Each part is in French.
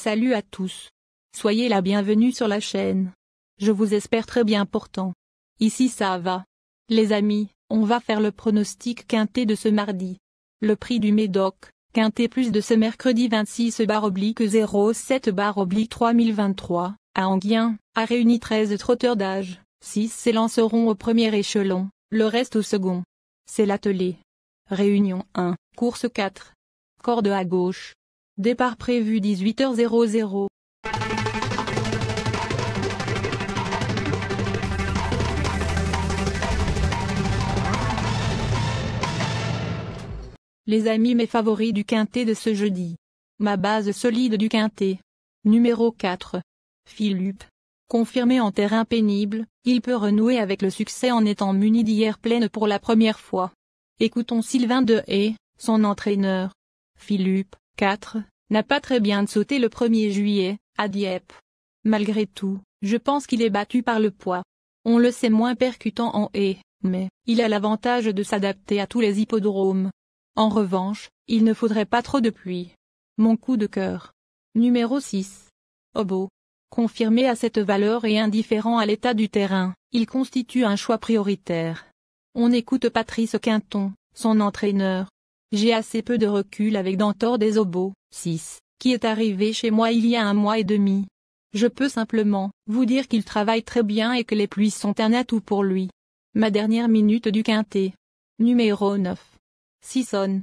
Salut à tous. Soyez la bienvenue sur la chaîne. Je vous espère très bien portant. Ici ça va. Les amis, on va faire le pronostic quintet de ce mardi. Le prix du Médoc, quintet plus de ce mercredi 26/07/3023, à Enghien, a réuni 13 trotteurs d'âge, 6 s'élanceront au premier échelon, le reste au second. C'est l'attelé. Réunion 1, course 4. Corde à gauche. Départ prévu 18h00. Les amis, mes favoris du quintet de ce jeudi. Ma base solide du quintet. Numéro 4. Philippe. Confirmé en terrain pénible, il peut renouer avec le succès en étant muni d'hier pleine pour la première fois. Écoutons Sylvain Dehaye, son entraîneur. Philippe, 4, n'a pas très bien sauté le 1er juillet, à Dieppe. Malgré tout, je pense qu'il est battu par le poids. On le sait moins percutant en haie, mais il a l'avantage de s'adapter à tous les hippodromes. En revanche, il ne faudrait pas trop de pluie. Mon coup de cœur. Numéro 6. Obo. Confirmé à cette valeur et indifférent à l'état du terrain, il constitue un choix prioritaire. On écoute Patrice Quinton, son entraîneur. J'ai assez peu de recul avec Dantor des Obos, 6, qui est arrivé chez moi il y a 1 mois et demi. Je peux simplement vous dire qu'il travaille très bien et que les pluies sont un atout pour lui. Ma dernière minute du quintet. Numéro 9. Sisson.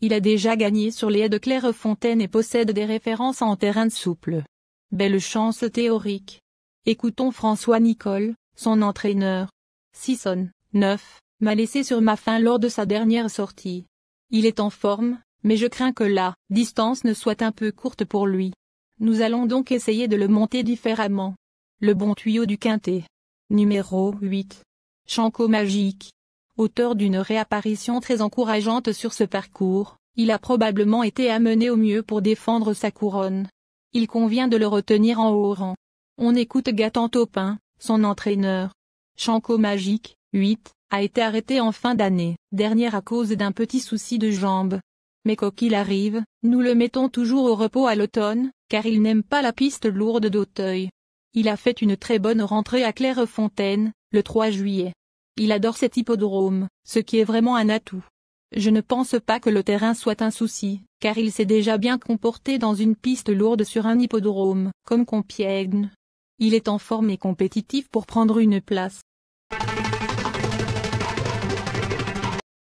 Il a déjà gagné sur les haies de Clairefontaine et possède des références en terrain souple. Belle chance théorique. Écoutons François Nicole, son entraîneur. Sisson, 9, m'a laissé sur ma faim lors de sa dernière sortie. Il est en forme, mais je crains que la distance ne soit un peu courte pour lui. Nous allons donc essayer de le monter différemment. Le bon tuyau du quintet. Numéro 8. Chanco Magique. Auteur d'une réapparition très encourageante sur ce parcours, il a probablement été amené au mieux pour défendre sa couronne. Il convient de le retenir en haut rang. On écoute Gaëtan Taupin, son entraîneur. Chanco Magique, 8, a été arrêté en fin d'année dernière à cause d'un petit souci de jambe. Mais quoi qu'il arrive, nous le mettons toujours au repos à l'automne, car il n'aime pas la piste lourde d'Auteuil. Il a fait une très bonne rentrée à Clairefontaine, le 3 juillet. Il adore cet hippodrome, ce qui est vraiment un atout. Je ne pense pas que le terrain soit un souci, car il s'est déjà bien comporté dans une piste lourde sur un hippodrome, comme Compiègne. Il est en forme et compétitif pour prendre une place.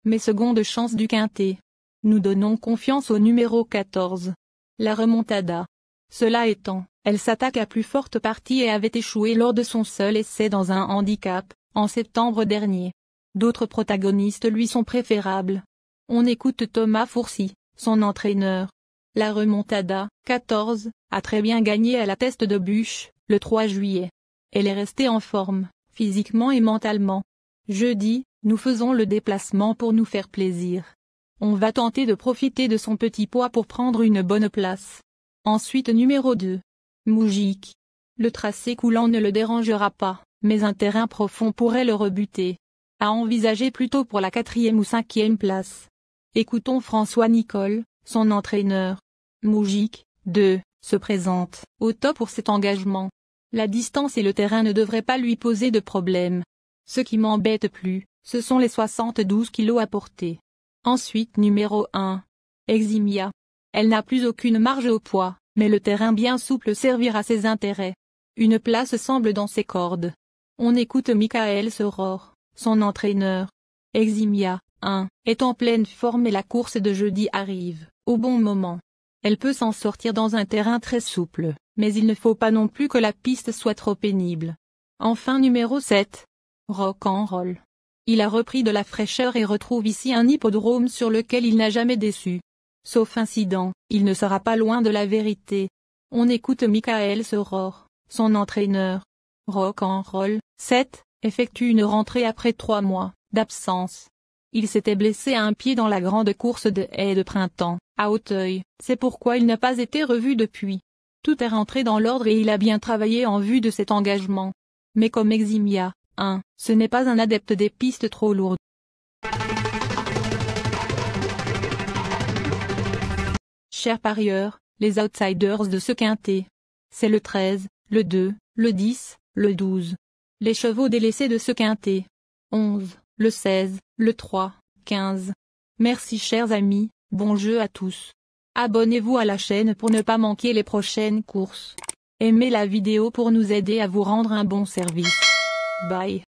Mes secondes chances du quintet. Nous donnons confiance au numéro 14. La remontada. Cela étant, elle s'attaque à plus forte partie et avait échoué lors de son seul essai dans un handicap, en septembre dernier. D'autres protagonistes lui sont préférables. On écoute Thomas Fourcy, son entraîneur. La remontada, 14, a très bien gagné à la Teste de Bûche, le 3 juillet. Elle est restée en forme, physiquement et mentalement. Jeudi, nous faisons le déplacement pour nous faire plaisir. On va tenter de profiter de son petit poids pour prendre une bonne place. Ensuite numéro 2. Moujik. Le tracé coulant ne le dérangera pas, mais un terrain profond pourrait le rebuter. À envisager plutôt pour la 4e ou 5e place. Écoutons François Nicole, son entraîneur. Moujik, 2, se présente au top pour cet engagement. La distance et le terrain ne devraient pas lui poser de problème. Ce qui m'embête plus, ce sont les 72 kilos à porter. Ensuite numéro 1. Eximia. Elle n'a plus aucune marge au poids, mais le terrain bien souple servira ses intérêts. Une place semble dans ses cordes. On écoute Michael Soror, son entraîneur. Eximia, 1, est en pleine forme et la course de jeudi arrive, au bon moment. Elle peut s'en sortir dans un terrain très souple, mais il ne faut pas non plus que la piste soit trop pénible. Enfin numéro 7. Rock'n'roll. Il a repris de la fraîcheur et retrouve ici un hippodrome sur lequel il n'a jamais déçu. Sauf incident, il ne sera pas loin de la vérité. On écoute Michael Soror, son entraîneur. Rock'n'roll, 7, effectue une rentrée après 3 mois d'absence. Il s'était blessé à un pied dans la grande course de haies de printemps, à Auteuil, c'est pourquoi il n'a pas été revu depuis. Tout est rentré dans l'ordre et il a bien travaillé en vue de cet engagement. Mais comme Eximia, 1, ce n'est pas un adepte des pistes trop lourdes. Chers parieurs, Les outsiders de ce quintet. C'est le 13, le 2, le 10, le 12. Les chevaux délaissés de ce quintet. 11, le 16, le 3, 15. Merci chers amis, bon jeu à tous. Abonnez-vous à la chaîne pour ne pas manquer les prochaines courses. Aimez la vidéo pour nous aider à vous rendre un bon service. Bye.